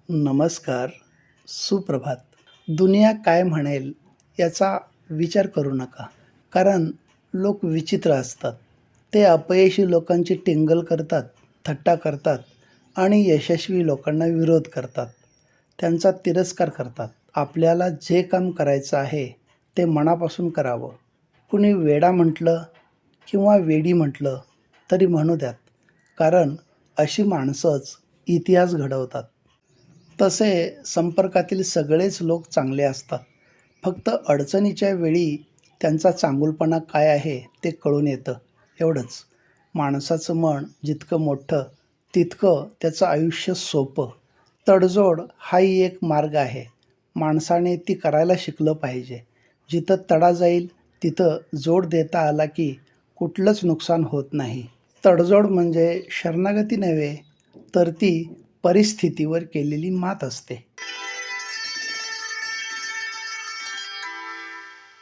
नमस्कार, सुप्रभात. दुनिया काय म्हणेल याचा विचार करू नका. कारण लोक विचित्र असतात. ते अपयशी लोकांची टिंगल करतात, थट्टा करतात आणि यशस्वी लोकांना विरोध करतात. त्यांचा तिरस्कार करतात. आपल्याला जे काम करायचं आहे ते मनापासून करावं. कुणी वेडा म्हटलं किंवा वेडी म्हटलं तरी म्हणू द्यात. कारण अशी माणसंच इतिहास घडवतात. तसे संपर्कातील सगळेच लोक चांगले असतात. फक्त अडचणीच्या वेळी त्यांचा चांगुलपणा काय आहे ते कळून येतं, एवढंच. माणसाचं मन जितकं मोठं तितकं त्याचं आयुष्य सोपं. तडजोड हाही एक मार्ग आहे. माणसाने ती करायला शिकलं पाहिजे. जिथं तडा जाईल तिथं जोड देता आला की कुठलंच नुकसान होत नाही. तडजोड म्हणजे शरणागती नव्हे, तर ती परिस्थितीवर केलेली मात असते.